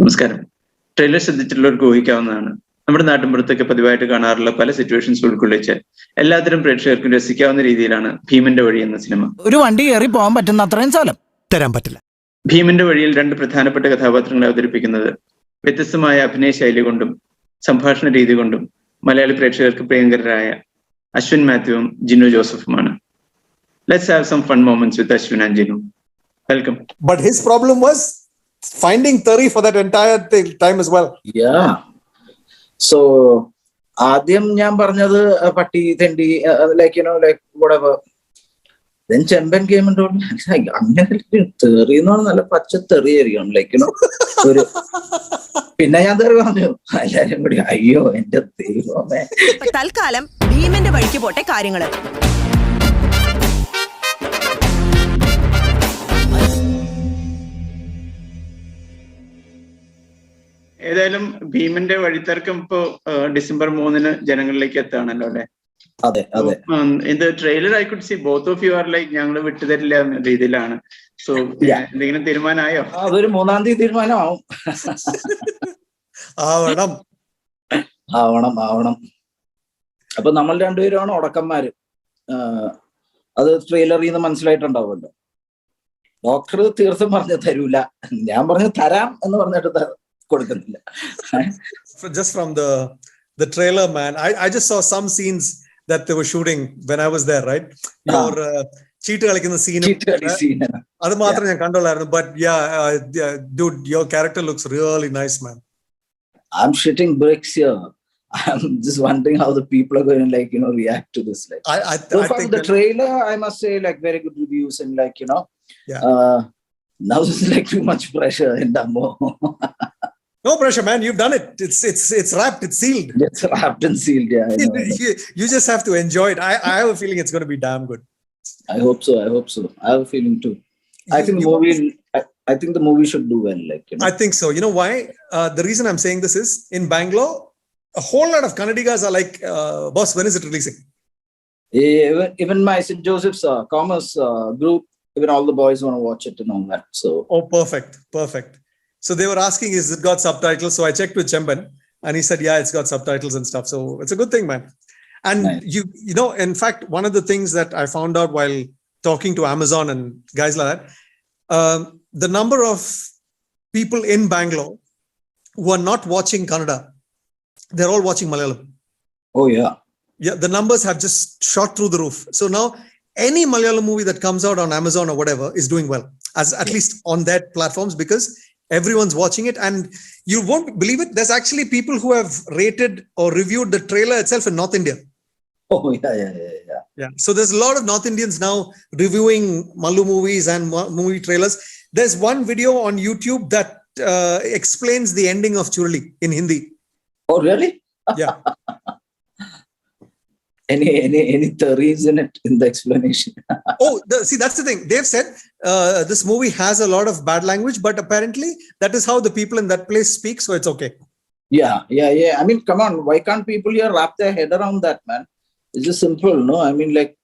നമസ്കാരം. ട്രെയിലർ ശ്രദ്ധിച്ചിട്ടുള്ളവർക്ക് ഊഹിക്കാവുന്നതാണ്. നമ്മുടെ നാട്ടിൻപുറത്തൊക്കെ പതിവായിട്ട് കാണാറുള്ള പല സിറ്റുവേഷൻസ് ഉൾക്കൊള്ളിച്ച് എല്ലാത്തരം പ്രേക്ഷകർക്കും രസിക്കാവുന്ന രീതിയിലാണ് ഭീമന്റെ വഴി എന്ന സിനിമ. ഒരു വണ്ടി കയറി പോകാൻ പറ്റുന്ന അത്രയും സ്ഥലം തരാൻ പറ്റില്ല. ഭീമന്റെ വഴിയിൽ രണ്ട് പ്രധാനപ്പെട്ട കഥാപാത്രങ്ങളെ അവതരിപ്പിക്കുന്നത് വ്യത്യസ്തമായ അഭിനയ ശൈലി കൊണ്ടും സംഭാഷണ രീതി കൊണ്ടും മലയാളി പ്രേക്ഷകർക്ക് പ്രിയങ്കരായ Ashwin മാത്യുവും Jinu ജോസഫുമാണ്. Let's have some fun moments with Ashvin and Jinu. Welcome. But his problem was finding Tari for that entire time as well. Yeah. So, ആദ്യം ഞാൻ പറഞ്ഞത് പട്ടി തെണ്ടി like like whatever. Then Chemban came and told me, അങ്ങനെ തെറി എന്ന് പറഞ്ഞാൽ നല്ല പച്ച തെറിയായിരിക്കും ലൈക്ക് ഒരു പിന്നെ ഞാൻ തെറി പറഞ്ഞു എല്ലാരും കൂടി അയ്യോ എന്റെ ദൈവമേ. തൽക്കാലം ഭീമന്റെ വഴിക്ക് പോട്ടെ കാര്യങ്ങള്. ഏതായാലും ഭീമന്റെ വഴിത്തർക്കം ഇപ്പോ December 3 ജനങ്ങളിലേക്ക് എത്താണല്ലോ അല്ലെ? അതെ അതെ. ഇത് trailer I could C both of you are like ഞങ്ങൾ വിട്ടുതരില്ല എന്ന രീതിയിലാണ്. സോ എന്തെങ്കിലും തീരുമാനമായോ? അതൊരു 3-ാം തീയതി തീരുമാനമാവും. ആവണം. അപ്പൊ നമ്മൾ രണ്ടുപേരുമാണ് ഉടക്കന്മാര്. അത് ട്രെയിലറിൽ നിന്ന് മനസ്സിലായിട്ടുണ്ടാവുമല്ലോ. ഡോക്ടർ തീർത്തും പറഞ്ഞു തരൂല, ഞാൻ പറഞ്ഞു തരാം എന്ന് പറഞ്ഞിട്ട് കൊടുക്കുന്നില്ല. Just from the trailer, man, I just saw some scenes that they were shooting when I was there, right? Your cheat കളിക്കുന്ന scene അത് മാത്രം ഞാൻ കണ്ടോളായിരുന്നു. But dude, your character looks really nice, man. I'm shitting bricks here. I'm just wondering how the people are going to react to this. Like, I think the trailer, I must say, like very good reviews and like now this is like too much pressure in Dammo. No pressure, man. You've done it. It's wrapped. It's sealed. It's wrapped and sealed. Yeah. You just have to enjoy it. I have a feeling it's going to be damn good. I hope so. I have a feeling too. I think the movie should do well. Like I think so. You know why? The reason I'm saying this is in Bangalore, a whole lot of Kannadigas are like, boss, when is it releasing? Even my St. Joseph's commerce group, even all the boys want to watch it and all that. So. Oh, perfect. So they were asking, is it got subtitles? So I checked with Chemban and he said, yeah, it's got subtitles and stuff. So it's a good thing, man. And nice. You know, in fact, one of the things that I found out while talking to Amazon and guys like that, the number of people in Bangalore who are not watching Kannada, they're all watching Malayalam. Oh, yeah. Yeah, the numbers have just shot through the roof. So now any Malayalam movie that comes out on Amazon or whatever is doing well, at least on their platforms, because everyone's watching it. And you won't believe it, there's actually people who have rated or reviewed the trailer itself in North India. Oh, yeah. So there's a lot of North Indians now reviewing Malu movies and movie trailers. There's one video on YouTube that explains the ending of Churli in Hindi. Oh, really? Yeah. Any theories in it, in the explanation? See, that's the thing. They've said this movie has a lot of bad language, but apparently that is how the people in that place speak, so it's okay. Yeah. I mean, come on, why can't people here wrap their head around that, man? It's just simple, no? I mean, like,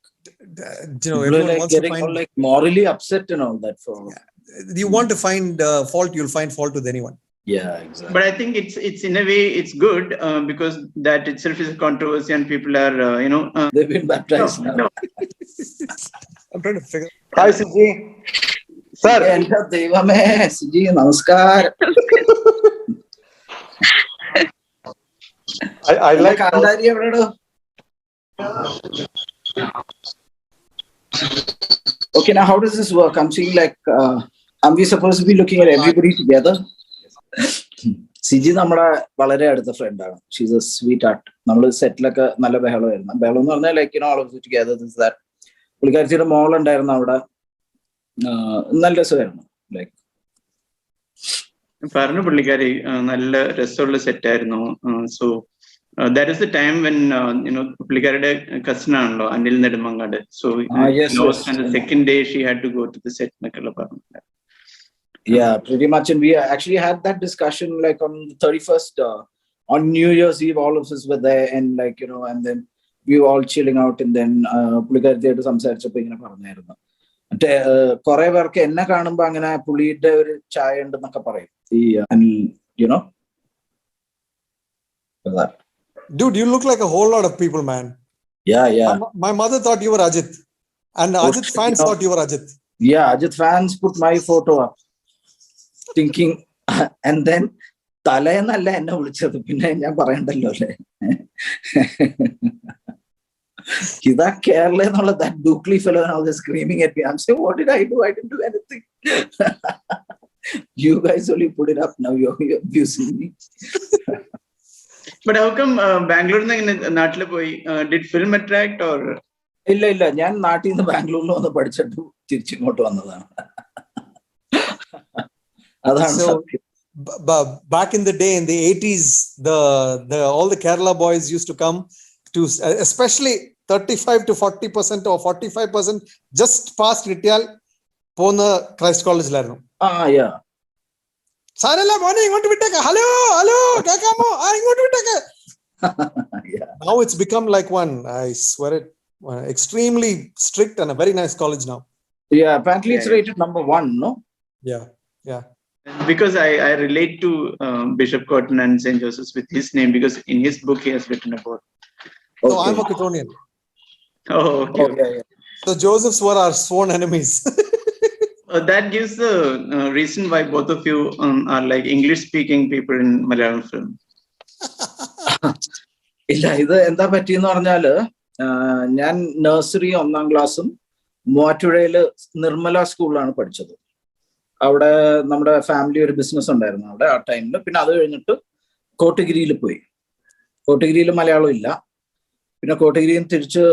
everyone like wants getting to find all, like morally upset and all that. You want to find fault, you'll find fault with anyone. Yeah, exactly. But I think it's in a way it's good because that itself is a controversy and people are they've been baptized now. No. I'm trying to figure. Hi, Siji. Sir. Enta devame, Siji, namaskar. I like Kandari evredo. Okay, now how does this work? I'm seeing like are we supposed to be looking at everybody together? Siji നമ്മുടെ വളരെ അടുത്ത ഫ്രണ്ടാണ്. She's a sweetheart. നമ്മൾ സെറ്റിലൊക്കെ നല്ല ബഹളമായിരുന്നു. ബഹളം എന്ന് പറഞ്ഞാൽ like all of together this that. പുള്ളിക്കാരിയുടെ മോളുണ്ടായിരുന്നു അവിടെ. നല്ല രസമായിരുന്നു. ലൈക്ക് പറഞ്ഞു പുള്ളിക്കാരി നല്ല രസമുള്ള സെറ്റായിരുന്നു. So that is the time when പുള്ളിക്കാരുടെ കസിൻ ആണല്ലോ Anil Nedumangad. So second day she had to go to the set എന്നൊക്കെയുള്ള പറഞ്ഞു. Yeah, pretty much. And we actually had that discussion like on the 31st, on New Year's Eve, all of us were there and like, and then we were all chilling out and then പുള്ളിക്കാരത്തിയായിട്ട് സംസാരിച്ചപ്പോൾ ഇങ്ങനെ പറഞ്ഞായിരുന്നു. കുറെ പേർക്ക് എന്നെ കാണുമ്പോ അങ്ങനെ പുള്ളിയുടെ ഒരു ചായ ഉണ്ടെന്നൊക്കെ പറയും. ഈ you know. For that. Dude, you look like a whole lot of people, man. Yeah, yeah. My mother thought you were Ajit, and Ajit fans thought you were Ajit. Yeah, Ajit fans put my photo up, thinking, and then തലേന്നല്ല എന്നെ വിളിച്ചത്, പിന്നെ ഞാൻ പറയണ്ടല്ലോ അല്ലേ. ഇതാ കേരള എന്നുള്ള that Dukli fellow and all this screaming at me. I'm saying, what did I do? I didn't do anything. You guys only put it up. Now you're abusing me. But how come Bangalore നാട്ടിൽ പോയി? Did film attract or? ഇല്ല, ഞാൻ നാട്ടിൽ നിന്ന് ബാംഗ്ലൂരിൽ വന്ന് പഠിച്ചിട്ട് തിരിച്ചിങ്ങോട്ട് വന്നതാണ്. അതാണ് സത്യം. Back in the day, in the 80s, the all the Kerala boys used to come to, especially 35 to 40% or 45% just past Rityal, Pona Christ College ലായിരുന്നു. Yeah. സാരല്ല മോനെ ഇങ്ങോട്ട് വിട്ടേക്ക, ഹലോ കേക്കാമോ, ഇങ്ങോട്ട് വിട്ടേക്ക. Yeah. Now it's become like one, I swear it, extremely strict and a very nice college now. Yeah, apparently it's rated number 1, no? Yeah. Because I relate to Bishop Cotton and St. Joseph's with his name, because in his book he has written about. So I'm a Cottonian. Oh, okay. Yeah. So Josephs were our sworn enemies. That gives the reason why both of you are like English-speaking people in Malayalam film. ഇല്ല, ഇത് എന്താ പറ്റിയെന്ന് പറഞ്ഞാല്, ഞാൻ nursery 1ാം ക്ലാസ്സും മൂവാറ്റുപുഴയില് നിർമ്മല സ്കൂളിലാണ് പഠിച്ചത്. അവിടെ നമ്മുടെ ഫാമിലി ഒരു ബിസിനസ് ഉണ്ടായിരുന്നു അവിടെ ആ ടൈമിൽ. പിന്നെ അത് കഴിഞ്ഞിട്ട് കോട്ടഗിരിയിൽ പോയി. കോട്ടഗിരിയിൽ മലയാളം ഇല്ല. പിന്നെ കോട്ടഗിരിയിൽ തിരിച്ച്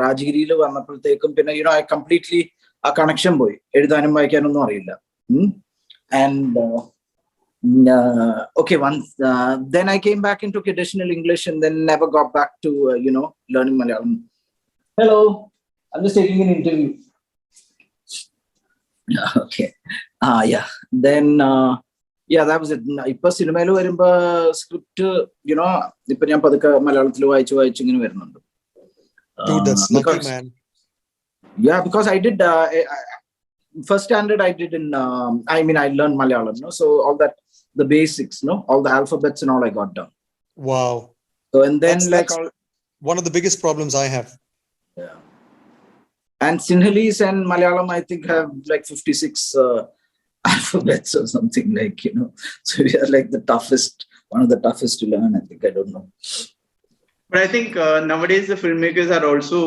രാജഗിരിയിൽ വന്നപ്പോഴത്തേക്കും പിന്നെ ഐ കംപ്ലീറ്റ്ലി ആ കണക്ഷൻ പോയി. എഴുതാനും വായിക്കാനൊന്നും അറിയില്ല. And okay, once then I came back into traditional English and then never got back to learning Malayalam. Hello, I'm just taking an interview. Okay. Yeah. Then that was it. ഇപ്പൊ സിനിമയിൽ വരുമ്പോ script ഇപ്പൊ ഞാൻ പതുക്കെ മലയാളത്തിൽ വായിച്ച് ഇങ്ങനെ വരുന്നുണ്ട്. Dude, that's lucky, man. Yeah, because I did first standard I did in I learned Malayalam, so all that, the basics, all the alphabets and all I got done. Wow. So and then that's one of the biggest problems I have. Yeah. And Sinhalese and Malayalam I think have like 56 alphabets or something, like so we are like the toughest, one of the toughest to learn, I think. I don't know. But I think nowadays the filmmakers are also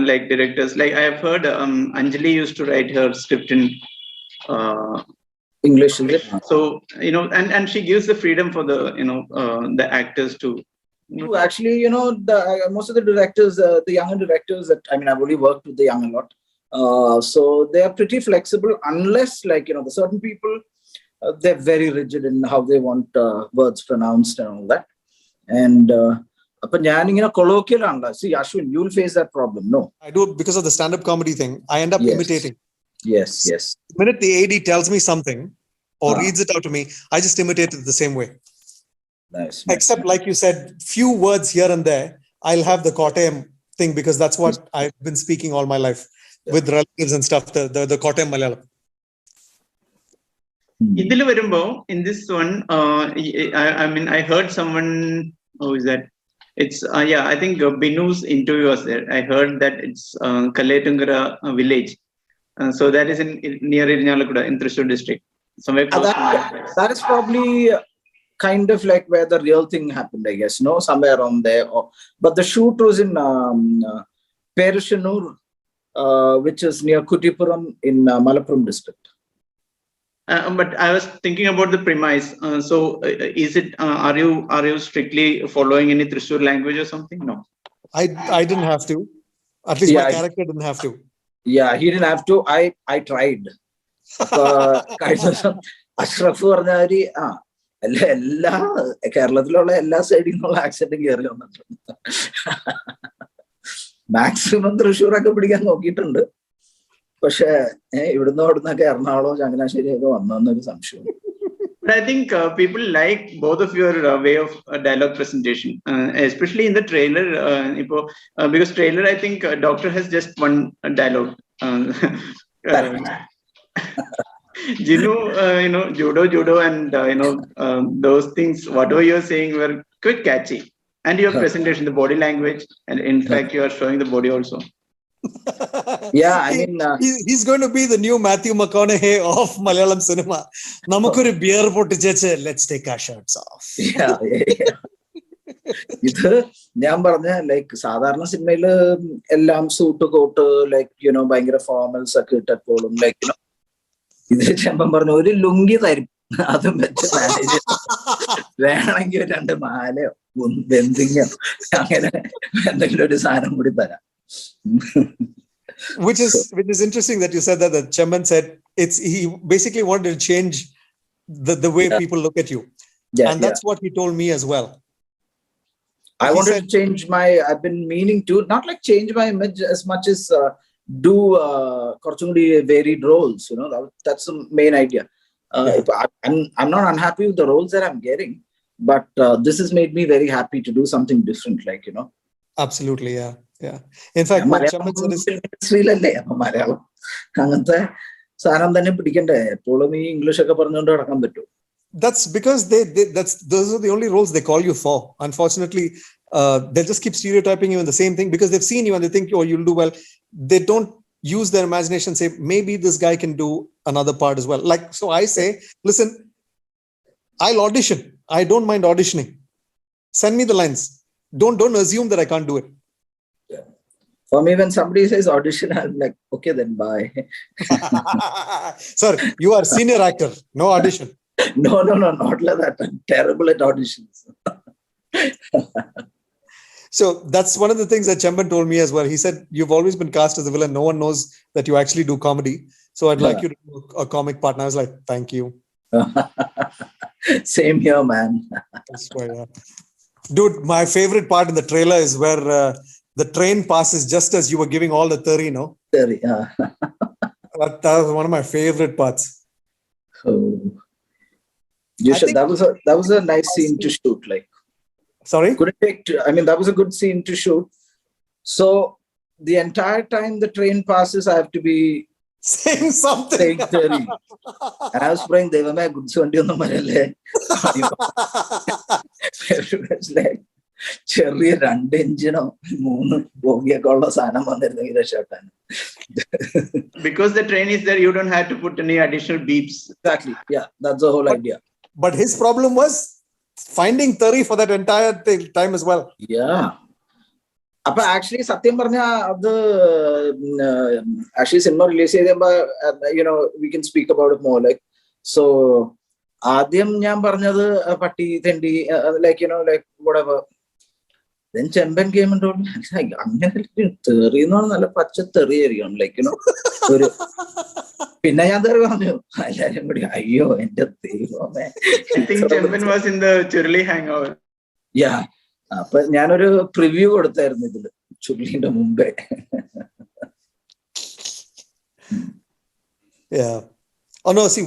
like directors. Like I have heard Anjali used to write her script in English, is it? So and she gives the freedom for the the actors to. Actually, most of the directors, the younger directors that I've only worked with the young a lot, so they are pretty flexible. Unless the certain people, they're very rigid in how they want words pronounced and all that. And but colloquial, see, Ashvin, you'll face that problem. No, I do, because of the stand-up comedy thing. I end up imitating. Yes. The minute the AD tells me something or reads it out to me, I just imitate it the same way. Nice. Except, like you said, few words here and there, I'll have the Kottayam thing, because that's what I've been speaking all my life with relatives and stuff. The Kottayam Malayalam. ഇതിൽ വരുമ്പോ in this one, I heard someone. Who is that? It's I think Binu's interview was there. I heard that it's Kalletungara village. So that is in near Irinjalakuda in Thrissur district. Somewhere close that is probably kind of like where the real thing happened, I guess, somewhere around there. But the shoot was in Perishanur, which is near Kutipuram in Malappuram district. But I was thinking about the premise. So is it? Are you strictly following any Thrissur language or something? No. I didn't have to. At least my character didn't have to. Yeah, he didn't have to. I tried. Ashraf പറഞ്ഞാല് എല്ലാ കേരളത്തിലുള്ള എല്ലാ സൈഡിൽ നിന്നുള്ള ആക്സെന്റും കയറി വന്നിട്ടുണ്ട്. Maximum തൃശ്ശൂരൊക്കെ പിടിക്കാൻ നോക്കിയിട്ടുണ്ട്. പക്ഷെ ഇവിടുന്ന് അവിടുന്നൊക്കെ എറണാകുളം ചങ്ങനാശ്ശേരിയൊക്കെ വന്നൊരു സംശയം. But I think people like both of your way of dialogue presentation, especially in the trailer. Because trailer, I think Doctor has just one dialogue. Jinu, judo, and those things. Whatever you're saying were quite catchy, and your presentation, the body language, and in fact, you are showing the body also. Yeah, I mean, he's going to be the new Matthew McConaughey of Malayalam cinema. Namakuru beer pottiche, let's take our shirts off. yeah. ഇത് ഞാൻ പറഞ്ഞ like സാധാരണ സിനിമയില് എല്ലാം suit coat like ഭയങ്കര formals ഒക്കെ ഇട്ടപ്പോഴും like ഇത് ചെമ്പൻ പറഞ്ഞു ഒരു ലുങ്കി തരും, അതും വെച്ച് മാനേജ് വേണമെങ്കിൽ 2 മാലയോ ബെന്തിങ്ങോ അങ്ങനെ എന്തെങ്കിലും ഒരു സാധനം കൂടി തരാം. Which is interesting that you said that Chemban said he basically wanted to change the way people look at you. Yeah, and that's what he told me as well. I wanted to change I've been meaning to, not like change my image as much as do varied roles, that's the main idea. I'm not unhappy with the roles that I'm getting, but this has made me very happy to do something different, Absolutely, yeah. In fact, what Chemban said is Malayalam അങ്ങനത്തെ സാധനം തന്നെ പിടിക്കണ്ടേ, എപ്പോഴും ഈ English ഒക്കെ പറഞ്ഞുകൊണ്ട് നടക്കാൻ പറ്റൂ. That's because those are the only roles they call you for. Unfortunately, they'll just keep stereotyping you in the same thing because they've seen you and they think, oh, you'll do well. They don't use their imagination and say, maybe this guy can do another part as well. Like, so I say, listen, I'll audition. I don't mind auditioning. Send me the lines. Don't assume that I can't do it. For me, when somebody says audition, I'm like, okay, then bye. Sir, you are senior actor. No audition. No, not like that. I'm terrible at auditions. So that's one of the things that Chemban told me as well. He said, you've always been cast as a villain. No one knows that you actually do comedy. So I'd like you to do a comic part. And I was like, thank you. Same here, man. I swear, yeah. Dude, my favorite part in the trailer is where the train passes just as you were giving all the theory, no? Theory, That was one of my favorite parts. Oh. That was a nice scene to shoot. Like, sorry, that was a good scene to shoot. So the entire time the train passes, I have to be saying something. Saying theory. And I was praying, Devame, good Sunday on the Marale. Everyone's like, ചെറിയ 2 എഞ്ചിനോ 3 ബോഗിയൊക്കെ ഉള്ള സാധനം വന്നിരുന്നെങ്കിൽ രക്ഷപ്പെട്ടാണ്. Because the train is there, you don't have to put any additional beeps. Exactly, yeah, that's the whole idea. But his problem was finding Tari for that entire time as well. Yeah. അപ്പൊ actually സത്യം പറഞ്ഞ അത് actually cinema release ചെയ്തപ്പോ we can speak about it more like. So ആദ്യം ഞാൻ പറഞ്ഞത് പട്ടി തെണ്ടി like whatever. Then Chemban came and told me, അങ്ങനെ തെറിയെന്ന് പറഞ്ഞാൽ നല്ല പച്ച തെറിയായിരിക്കും ലൈക്ക് ഒരു. പിന്നെ ഞാൻ തെറി പറഞ്ഞു, എല്ലാരും കൂടി അയ്യോ എന്റെ ദൈവമേ. I think Chemban was in the Churli hangover. Yeah. അപ്പൊ ഞാനൊരു പ്രിവ്യൂ കൊടുത്തായിരുന്നു ഇതില് ചുരുളിന്റെ മുമ്പേ. Yeah. Oh no, see,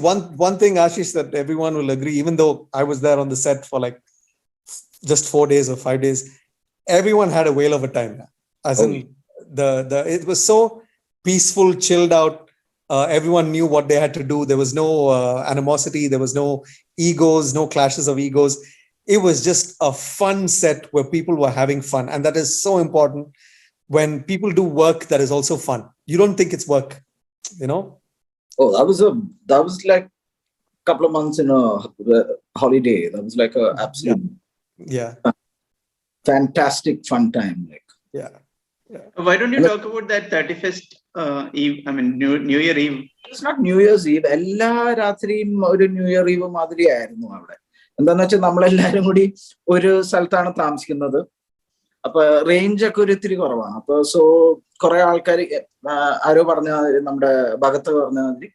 one thing, Ashish, that everyone will agree, even though I was there on the set for like just 4 days or 5 days, everyone had a whale of a time. As in it was so peaceful, chilled out. Everyone knew what they had to do. There was no animosity. There was no egos, no clashes of egos. It was just a fun set where people were having fun. And that is so important when people do work that is also fun. You don't think it's work, Oh, that was like a couple of months in a holiday. That was like a absolute fantastic fun time. Like, yeah. Why don't you talk about that 31st Eve? I mean, New Year Eve. It's not New Year's Eve. എല്ലാ രാത്രിയും ഒരു new year eve മാതിരി ആയിരുന്നു അവിടെ. എന്താന്ന് വെച്ചാൽ നമ്മളെല്ലാരും കൂടി ഒരു സ്ഥലത്താണ് താമസിക്കുന്നത്. അപ്പൊ റേഞ്ച് ഒക്കെ ഒരു ഇത്തിരി കുറവാണ്. അപ്പൊ സോ കുറെ ആൾക്കാർ ആരോ പറഞ്ഞ നമ്മുടെ ഭഗത്ത് പറഞ്ഞ മാതിരി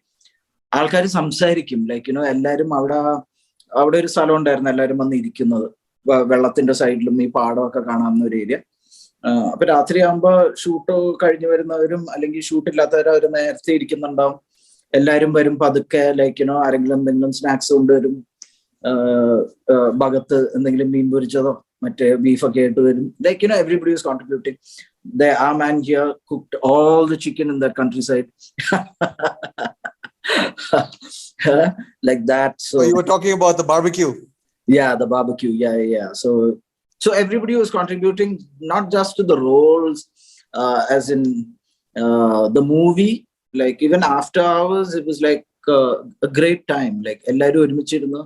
ആൾക്കാർ സംസാരിക്കും ലൈക്ക് എല്ലാരും അവിടെ ഒരു സ്ഥലം ഉണ്ടായിരുന്നു, എല്ലാരും വന്ന് ഇരിക്കുന്നത് വെള്ളത്തിന്റെ സൈഡിലും ഈ പാടമൊക്കെ കാണാവുന്ന ഒരു ഏരിയ. അപ്പൊ രാത്രിയാകുമ്പോ ഷൂട്ട് കഴിഞ്ഞു വരുന്നവരും അല്ലെങ്കിൽ ഷൂട്ടില്ലാത്തവരും അവർ നേരത്തെ ഇരിക്കുന്നുണ്ടാവും. എല്ലാരും വരും പതുക്കെ ലൈക്ക് ആരെങ്കിലും എന്തെങ്കിലും സ്നാക്സ് കൊണ്ടുവരും. ഭഗത്ത് എന്തെങ്കിലും മീൻ പൊരിച്ചതോ മറ്റേ ബീഫൊക്കെ ആയിട്ട് വരും. Like everybody is contributing. Our man here cooked all the chicken in that countryside. like that. So you were talking about the barbecue. yeah, the barbecue. Yeah. So everybody was contributing not just to the roles, as in the movie. Like even after hours, it was like a great time. Like എല്ലാവരും ഒരുമിച്ചിരുന്നു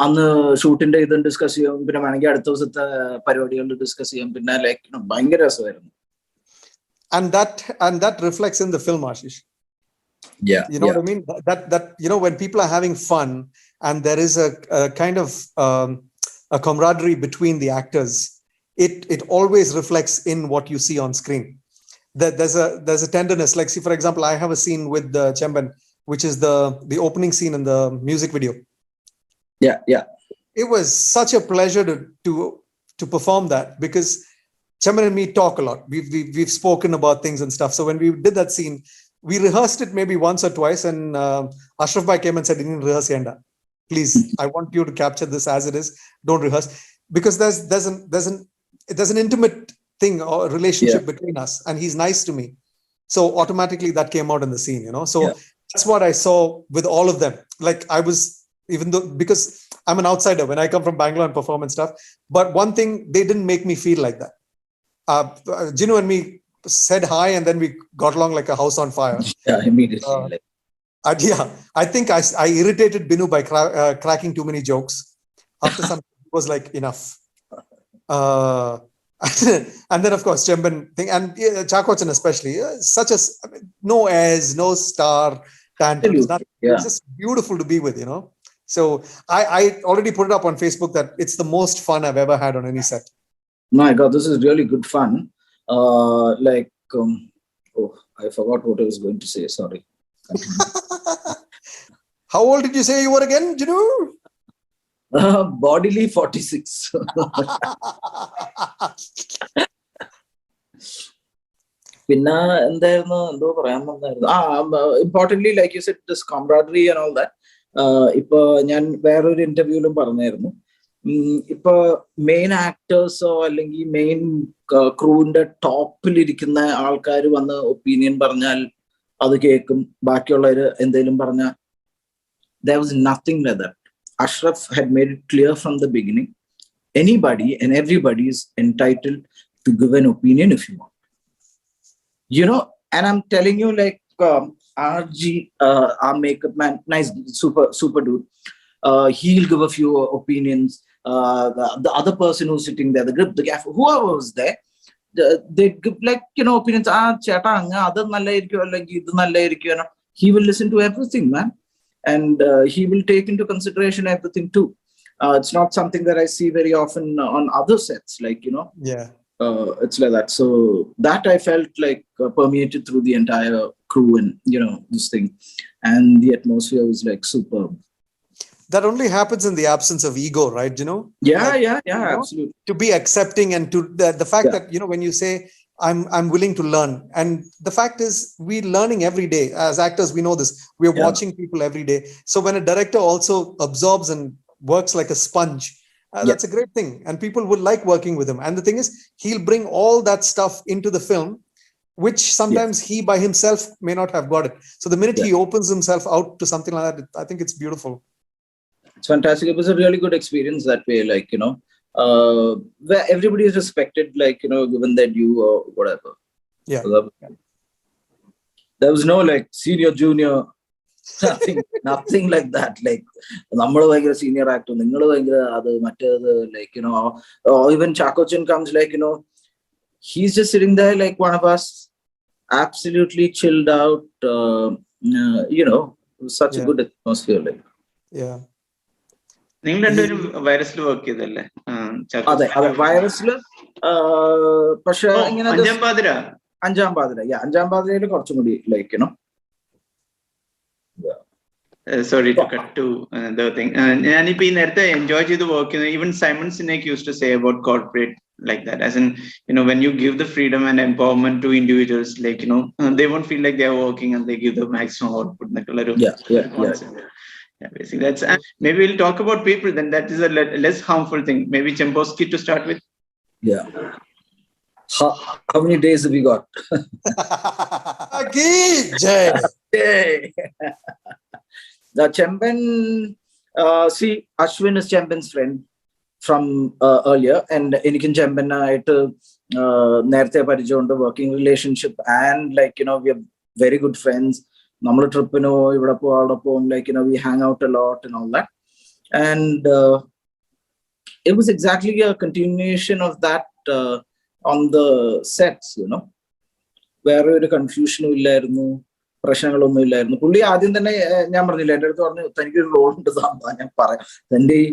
അന്ന് ഷൂട്ടിന്റെ ഇത് discuss ചെയ്യും, പിന്നെ വേണമെങ്കിൽ അടുത്ത ദിവസത്തെ പരിപാടികൾ discuss ചെയ്യും, പിന്നെ ലൈക്ക് ഭയങ്കര രസമായിരുന്നു. And that reflects in the film, Ashish. Yeah, you know what I mean, that when people are having fun and there is a kind of a camaraderie between the actors, it always reflects in what you see on screen. There's a tenderness. Like, see, for example, I have a scene with Chemban, which is the opening scene in the music video. Yeah. It was such a pleasure to perform that, because Chemban and me talk a lot. We've spoken about things and stuff. So when we did that scene, we rehearsed it maybe once or twice, and Ashraf bhai came and said, "You didn't rehearse yenda. Please, I want you to capture this as it is. Don't rehearse." Because there's an intimate thing or relationship between us, and he's nice to me. So automatically that came out in the scene, So that's what I saw with all of them. Like, I was, even though, because I'm an outsider when I come from Bangalore and perform and stuff, but one thing, they didn't make me feel like that. Jinu and me said hi, and then we got along like a house on fire. Yeah, immediately. I think I irritated Binu by cracking too many jokes. After some, it was like, enough. And then of course Chemban thing, and Chakochan especially, such as no airs, no star tantrums, nothing. It's just beautiful to be with, So I already put it up on Facebook that it's the most fun I've ever had on any set. My God, this is really good fun. I forgot what I was going to say. Sorry. How old did you say you were again, Jinu? Bodily 46. പിന്നെ എന്തായിരുന്നു, എന്തോ പറയാൻ വന്നായിരുന്നു. Importantly, like you said, this camaraderie and all that. ഇപ്പൊ ഞാൻ വേറൊരു ഇന്റർവ്യൂവിലും പറഞ്ഞായിരുന്നു, ഇപ്പൊ മെയിൻ ആക്ടേഴ്സോ അല്ലെങ്കിൽ മെയിൻ ക്രൂവിന്റെ ടോപ്പിലിരിക്കുന്ന ആൾക്കാർ വന്ന് ഒപ്പീനിയൻ പറഞ്ഞാൽ അത് കേൾക്കും, ബാക്കിയുള്ളവര് എന്തെങ്കിലും പറഞ്ഞാൽ there was nothing like that. Ashraf had made it clear from the beginning, anybody and everybody is entitled to give an opinion if you want. And I'm telling you, like, RG, our makeup man, nice, super dude. He'll give a few opinions. The other person who's sitting there, the gaffer, whoever was there, they give, like, opinions. Cheta anga adu nalla irikku allengi idu nalla irikku. He will listen to everything, man, and he will take into consideration everything too. It's not something that I see very often on other sets, like, it's like that. So that I felt like permeated through the entire crew, and this thing, and the atmosphere was like superb. That only happens in the absence of ego, right? Yeah, absolutely. To be accepting, and to the fact that when you say I'm willing to learn, and the fact is we're learning every day as actors. We know this. We're watching people every day. So when a director also absorbs and works like a sponge, that's a great thing, and people would like working with him. And the thing is, he'll bring all that stuff into the film, which sometimes he by himself may not have got it. So the minute he opens himself out to something like that, I think it's beautiful. It's fantastic. It was a really good experience that way, like, where everybody is respected, like, given their due or whatever. Yeah. So there was no like senior, junior, nothing like that. Like, nammal bhayangara senior actor, ningal bhayangara adu mattadu, like, or even Chakochan comes, like, he's just sitting there like one of us, absolutely chilled out. Such a good atmosphere, like. Yeah. നിങ്ങൾ രണ്ടുപേരും വൈറസിൽ work ചെയ്തല്ലേ? അതെ, വൈറസില്. പക്ഷെ ഇങ്ങനെ അഞ്ചാം പാതിരയിൽ കുറച്ചും കൂടി like sorry to cut to the thing. ഞാനിപ്പോ ഈ നേരത്തെ എൻജോയ് ചെയ്ത് വർക്ക് ചെയ്യുന്നത്, even Simon Sinek used to say about corporate like that, as in, when you give the freedom and empowerment to individuals, like, they won't feel like they are working, and they give the maximum output. Yeah, basically that's. Maybe we'll talk about people then. That is a less harmful thing. Maybe Chemboski to start with. Yeah. How many days have we got? Chemban, see, Ashvin is Chemban's friend from earlier, and എനിക്കും ചെമ്പനായിട്ട് നേരത്തെ പരിചയമുണ്ട്, working relationship, and like we are very good friends. നമ്മൾ ട്രിപ്പിനോ ഇവിടെ പോ അവിടെ പോകും, like we hang out a lot and all that. And it was exactly a continuation of that on the sets, വേറെ ഒരു കൺഫ്യൂഷനും ഇല്ലായിരുന്നു, പ്രശ്നങ്ങളൊന്നും ഇല്ലായിരുന്നു. പുള്ളി ആദ്യം തന്നെ ഞാൻ പറഞ്ഞില്ല, എൻ്റെ അടുത്ത് പറഞ്ഞു തനിക്കൊരു റോൾ ഉണ്ട് സാമ്പാ, ഞാൻ പറയാം, തന്റെ ഈ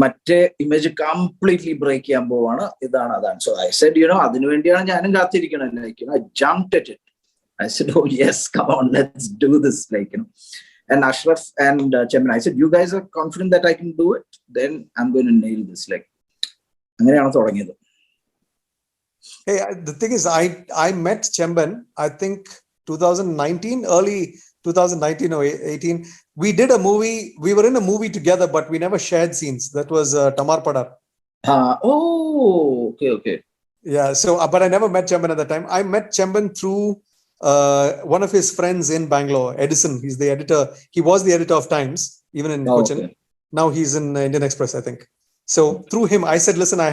മറ്റേ ഇമേജ് കംപ്ലീറ്റ്ലി ബ്രേക്ക് ചെയ്യാൻ പോവാണ്, ഇതാണ് അതാണ്. സോ ഐ സെഡ് അതിനു വേണ്ടിയാണ് ഞാനും കാത്തിരിക്കണം. Like I jumped at it. I said, oh yes, come on, let's do this. And Ashraf and Chemban, I said, you guys are confident that I can do it? Then I'm going to nail this. അങ്ങനെയാണ് തുടങ്ങിയത്. Hey, the thing is, I met Chemban, I think 2019, early 2019 or 18. We did a movie. We were in a movie together, but we never shared scenes. That was Tamar Padar. Okay. Yeah. So, but I never met Chemban at that time. I met Chemban through one of his friends in Bangalore, Edison. He's the editor. He was the editor of Times, even in Cochin. Okay. Now he's in Indian Express, I think. So through him, I said, listen, I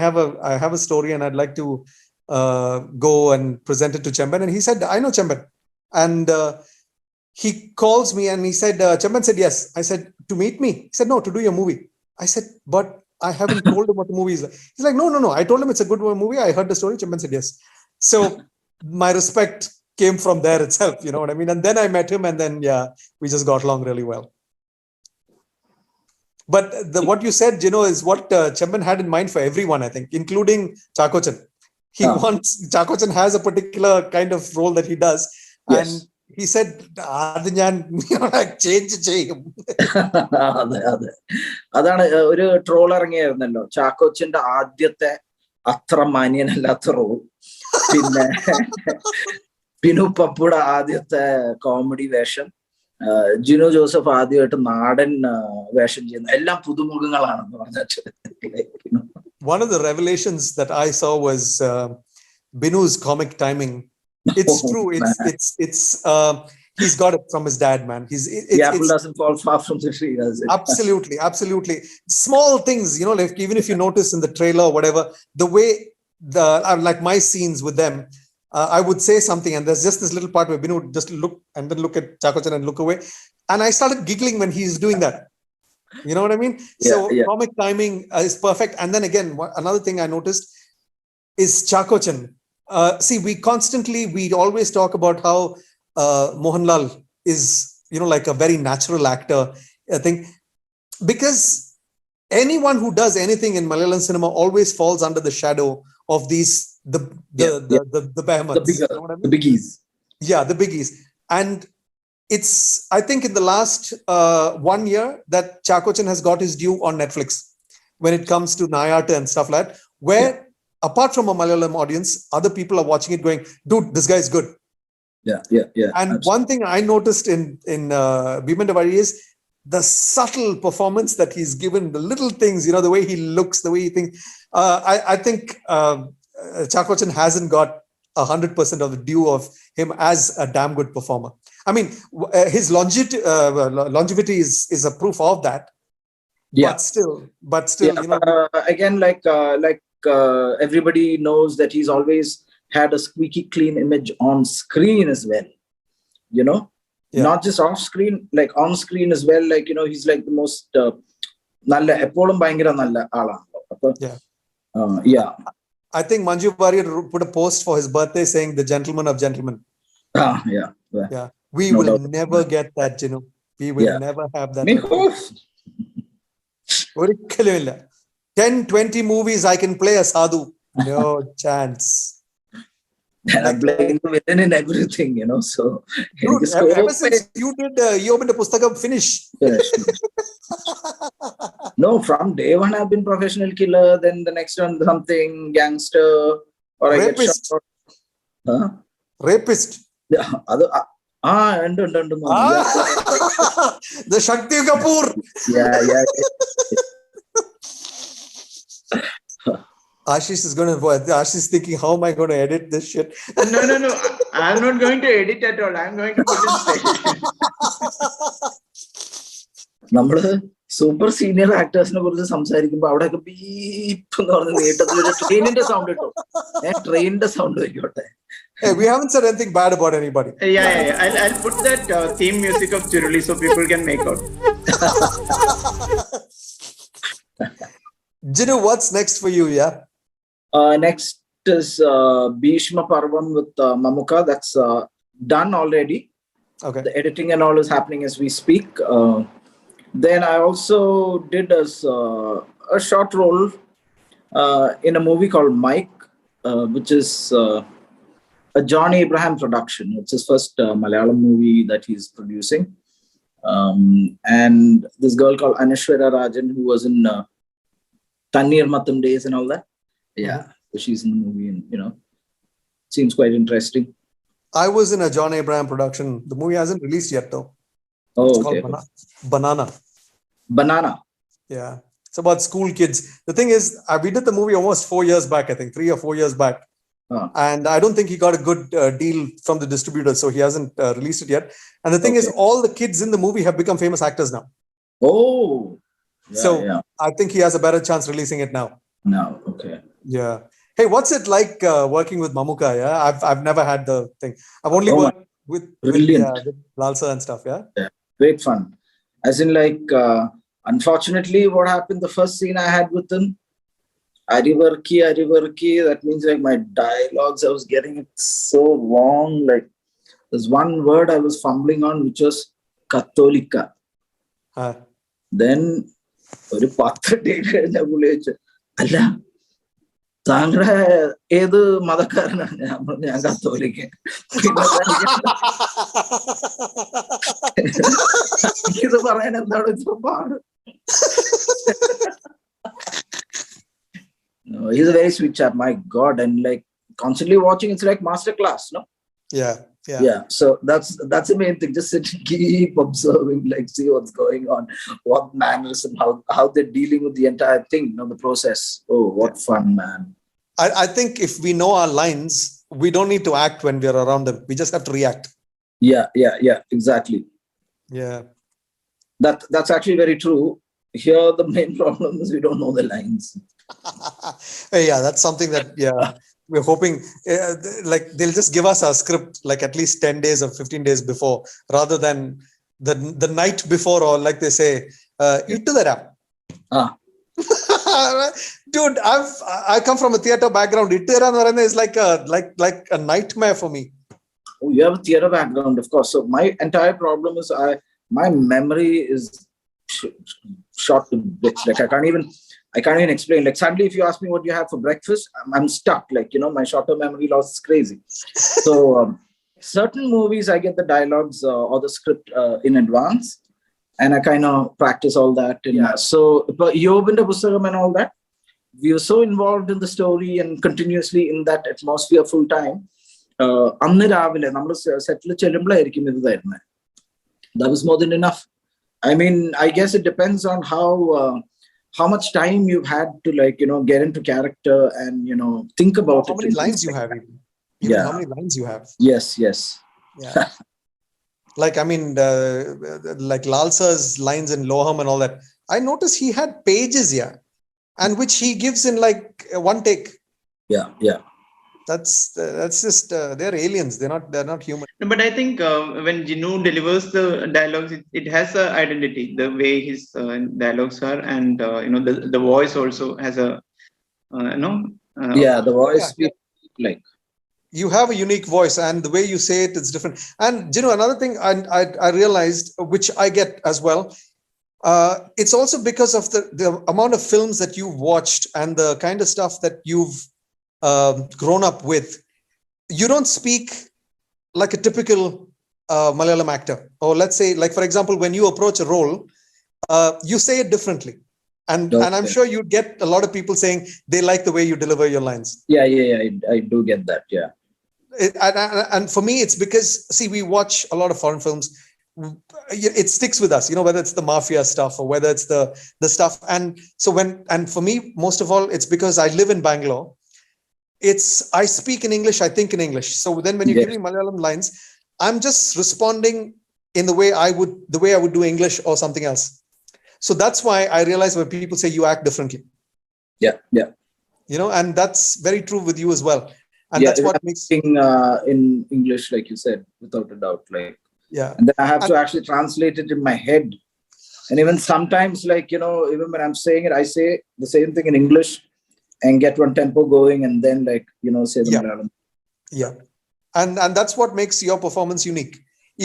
have a story and I'd like to go and present it to Chemban. And he said, I know Chemban. And he calls me and he said, Chemban said, yes. I said, to meet me? He said, no, to do your movie. I said, but I haven't told him what the movie is. He's like, no. I told him it's a good movie. I heard the story. Chemban said, yes. So my respect came from there itself, you know what I mean? And then I met him, and then we just got along really well. But what you said, is what Chemban had in mind for everyone, I think, including Chakochan. He wants, Chakochan has a particular kind of role that he does. Yes. And he said, change ചെയ്യും. അതാണ് ഒരു troll ഇറങ്ങിയായിരുന്നല്ലോ, ചാക്കോച്ചന്റെ ആദ്യത്തെ അത്ര മാന്യനല്ലാത്ത role, പിന്നെ പിനു പപ്പുടെ ആദ്യത്തെ comedy വേഷം, Jinu Joseph ആദ്യമായിട്ട് നാടൻ വേഷം ചെയ്യുന്ന, എല്ലാം പുതുമുഖങ്ങളാണെന്ന് പറഞ്ഞിട്ട്. One of the revelations that I saw was Binu's comic timing. It's true. It's he's got it from his dad, man. The apple doesn't fall far from the tree, does it? Absolutely. Small things, like even if you notice in the trailer or whatever, the way like my scenes with them, I would say something, and there's just this little part where Binu would just look and then look at Chakochan and look away, and I started giggling when he's doing that. You know what I mean? So comic timing is perfect. And then again, another thing I noticed is Chakochan. See, we always talk about how Mohanlal is, like a very natural actor. I think because anyone who does anything in Malayalam cinema always falls under the shadow of these the behemoths, the biggies. Yeah, the biggies. And it's, I think, in the last 1 year that Chakochan has got his due on Netflix when it comes to Nayata and stuff like that, where apart from a Malayalam audience, other people are watching it going, dude, this guy is good. Yeah. And absolutely. One thing I noticed in BheemanteVazhi is the subtle performance that he's given, the little things, the way he looks, the way he thinks. I think Chakochan hasn't got 100% of the due of him as a damn good performer. I mean, his longevity is a proof of that. Yeah. But still, again, like everybody knows that he's always had a squeaky clean image on screen as well. Not just off screen, like on screen as well. Like he's like the most nalla eppolum bayangara nalla aalanu. Yeah. I think Manju Warrior put a post for his birthday saying the gentleman of gentlemen. Yeah. We will never get that, Jinu. We will never have that. 10-20 movies I can play a sadhu. No chance. And I'm playing the villain in everything, so. Dude, ever since you did Yobinda Pustakam finish. No, from day one I've been professional killer, then the next one something gangster, or Rapist. I get shot. Rapist. Yeah, and the Shakti Kapoor. Yeah. Ashish is thinking, how am I going to edit this shit? No. I'm not going to edit at all. I'm going to put it straight. നമ്മള് super senior ആക്ടേഴ്സിനെ കുറിച്ച് സംസാരിക്കുമ്പോ അവിടെയൊക്കെ beep എന്ന് പറഞ്ഞ് നീട്ടത്തിലൊരു ട്രെയിനിന്റെ sound കിട്ടും. ട്രെയിനിന്റെ sound വെക്കോട്ടെ. Hey, we haven't said anything bad about anybody. Yeah. I'll put that theme music of Chiruli so people can make out. Jinu, what's next for you? Yeah. Next is Bhishma Parvam with Mamuka. That's done already. Okay. The editing and all is happening as we speak. Then I also did a short role in a movie called Mike, which is a John Abraham production. It's his first Malayalam movie that he's producing. And this girl called Anishwara Rajan, who was in Tannir Matham Days and all that. Yeah, so she's in the movie, and seems quite interesting. I was in a John Abraham production. The movie hasn't released yet, though. Oh, It's okay. called Banana. Banana. Yeah. It's about school kids. The thing is, we did the movie almost 4 years back, I think, 3 or 4 years back. And I don't think he got a good deal from the distributor, so he hasn't released it yet. And the thing is, all the kids in the movie have become famous actors now. Oh. Yeah, So yeah. I think he has a better chance releasing it now. No, okay. Yeah. Hey, what's it like working with Mamuka? Yeah, I've never had the thing. I've only worked with Brilliant. with Lalsa and stuff. Yeah. Great fun. As in, like, unfortunately, what happened, the first scene I had with him, Arivarki, that means like my dialogues, I was getting it so wrong. Like, there's one word I was fumbling on, which was Katolika. Then, ഒരു 10 date കഴിഞ്ഞ പുള്ളി ചോദിച്ചു, അല്ല താങ്കളുടെ ഏത് മതക്കാരനാണ്? ഞാൻ പറഞ്ഞു, ഞാൻ കത്തോലിക്ക. ഇത് പറയാൻ എന്താണ് ഇത്ര പാട്? No, he's a very sweet chap, my God, and like constantly watching, it's like master class, no? Yeah. So that's the main thing. Just sit and keep observing, like see what's going on, what manners and how they're dealing with the entire thing, the process. Oh, what fun, man! I think if we know our lines, we don't need to act when we are around them. We just have to react. Yeah, exactly. Yeah. That's actually very true. Here, the main problem is we don't know the lines. Yeah, that's something that we're hoping like they'll just give us our script like at least 10 days or 15 days before, rather than the night before, or like they say, ittu tharam. Dude, I come from a theater background. Ittu tharam is like a nightmare for me. Oh, you have a theater background, of course. So my entire problem is my memory is shot to bits. Like I can't even explain. Like suddenly, if you ask me what you have for breakfast, I'm stuck. Like, my short-term memory loss is crazy. So certain movies, I get the dialogues or the script in advance, and I kind of practice all that. So Yobinda Pustakam and all that, we were so involved in the story and continuously in that atmosphere full time. Annu Ravile, nammal settle chelumbalaayirikkum idu tharunne. That was more than enough. I mean, I guess it depends on how much time you've had to get into character and think about how many lines you have. How many lines you have. Yes. Yeah. Like, I mean, like Lalsa's lines in Loham and all that, I noticed he had pages, and which he gives in like one take. Yeah. That's just they're aliens. They're not human. But I think when Jinu delivers the dialogues, it has an identity, the way his dialogues are, and the voice also has a the voice. Yeah. Like, you have a unique voice, and the way you say it, it's different. And another thing I realized, which I get as well, it's also because of the amount of films that you've watched and the kind of stuff that you've grown up with. You don't speak like a typical Malayalam actor. Or let's say, like, for example, when you approach a role, you say it differently. And I'm sure you get a lot of people saying they like the way you deliver your lines. Yeah. I do get that. Yeah. And for me, it's because, see, we watch a lot of foreign films. It sticks with us, whether it's the mafia stuff or whether it's the stuff. And so and for me, most of all, it's because I live in Bangalore. I speak in English, I think in English. So then when you give me Malayalam lines, I'm just responding in the way I would do English or something else. So that's why I realize when people say you act differently, Yeah. and that's very true with you as well. And Yeah, that's what makes in English, like you said, without a doubt. Like, yeah. and then I have to actually translate it in my head. And even sometimes, like, even when I'm saying it, I say the same thing in English and get one tempo going, and then say the Malayalam. Yeah. And that's what makes your performance unique.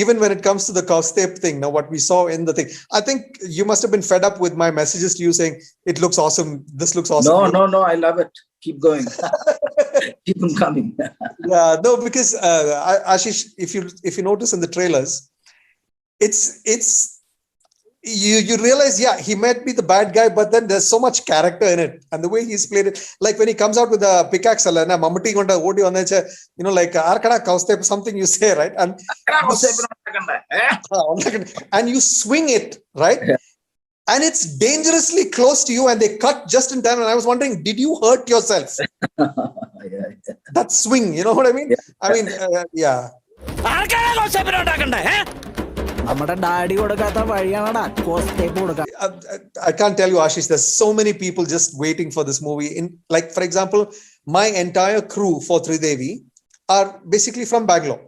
Even when it comes to the Kaustep thing, now what we saw in the thing, I think you must have been fed up with my messages to you saying, it looks awesome. This looks awesome. No, I love it. Keep going. Keep them coming. Yeah, no, because Ashish, if you notice in the trailers, it's you realize, yeah, he might be the bad guy, but then there's so much character in it, and the way he's played it, like when he comes out with a pickaxe, like Arkada Kaustep, something you say, right? And and you swing it, right? Yeah. And it's dangerously close to you, and they cut just in time. And I was wondering, did you hurt yourself? Yeah. That swing, you know what I mean? Yeah. I mean, yeah. നമ്മുടെ daddy കൊടുക്കാത്ത വഴിയാണടാ കോസ്റ്റേപ്പ് കൊടുക്കാൻ. I can't tell you, Ashish, there's so many people just waiting for this movie. Like, for example, my entire crew for Tridevi are basically from Bangalore.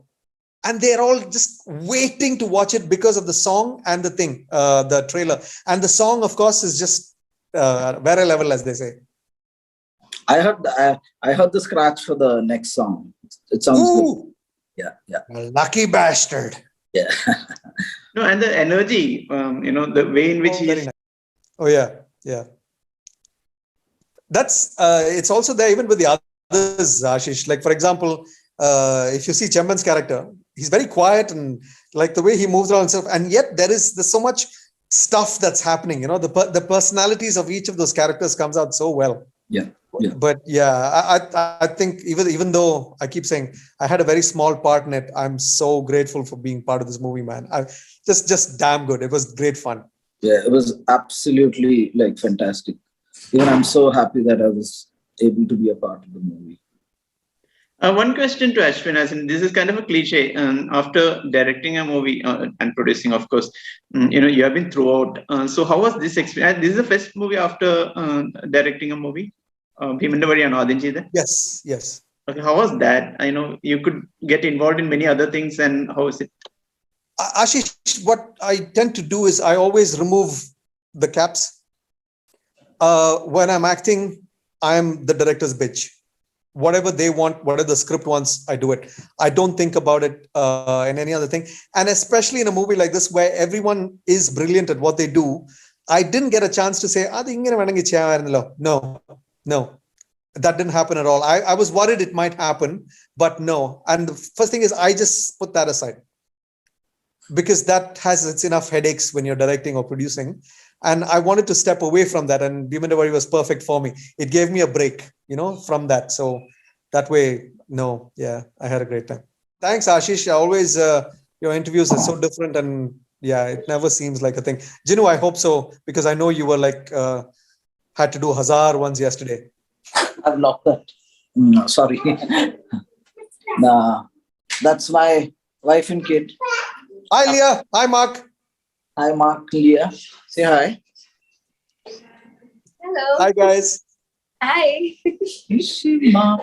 And they're all just waiting to watch it because of the song and the thing, the trailer. And the song, of course, is just very level, as they say. I heard the scratch for the next song. It sounds good. Yeah. Lucky bastard. Yeah. No, and the energy, the way in which Very nice. Oh, yeah. That's it's also there even with the others, Ashish. Like, for example, if you see Chemban's character, he's very quiet, and like the way he moves around and stuff, and yet there's so much stuff that's happening. The personalities of each of those characters comes out so well. Yeah. But yeah, I think even though I keep saying I had a very small part in it, I'm so grateful for being part of this movie, man. Just damn good. It was great fun. Yeah, it was absolutely like fantastic. Even I'm so happy that I was able to be a part of the movie. One question to Ashvin, as in, this is kind of a cliche. After directing a movie and producing, of course, you have been throughout. So how was this experience? This is the first movie after directing a movie. BheemanteVazhi and Adin Chide. Yes. Okay, how was that? I know you could get involved in many other things, and how is it? Ashish, what I tend to do is I always remove the caps. When I'm acting, I'm the director's bitch. Whatever they want, whatever the script wants, I do it. I don't think about it in any other thing. And especially in a movie like this, where everyone is brilliant at what they do, I didn't get a chance to say, no, that didn't happen at all. I was worried it might happen, but no. And the first thing is, I just put that aside, because that has its enough headaches when you're directing or producing. And I wanted to step away from that, and BheemanteVazhi was perfect for me. It gave me a break, from that. So that way, no, yeah, I had a great time. Thanks, Ashish. Always, your interviews are so different, and yeah, it never seems like a thing. Jinu, I hope so, because I know you were like, had to do Hazar ones yesterday. I've locked that. No, sorry. Nah, that's my wife and kid. Hi, Leah. Hi, Mark. Hi, Mark, Leah. Say hi. Hello. Hi, guys. Hi. Mark.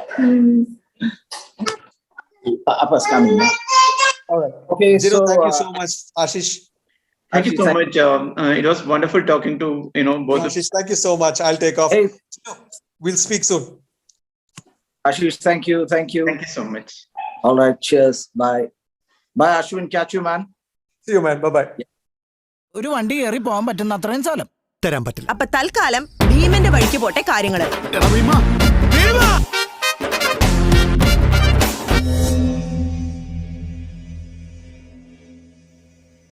Appa's coming. All right. Okay, Jinu, so thank you so much, Ashish. Thank you so much. It was wonderful talking to both. Ashish, thank you so much. I'll take off. Hey. We'll speak soon. Ashish, thank you. Thank you so much. All right, cheers. Bye, Ashwin. Catch you, man. See you, man. Bye-bye. ഒരു വണ്ടി കയറി പോകാൻ പറ്റുന്ന അത്രയും സ്ഥലം തരാൻ പറ്റില്ല. അപ്പൊ തൽക്കാലം ഭീമന്റെ വഴിക്ക് പോട്ടെ കാര്യങ്ങള്.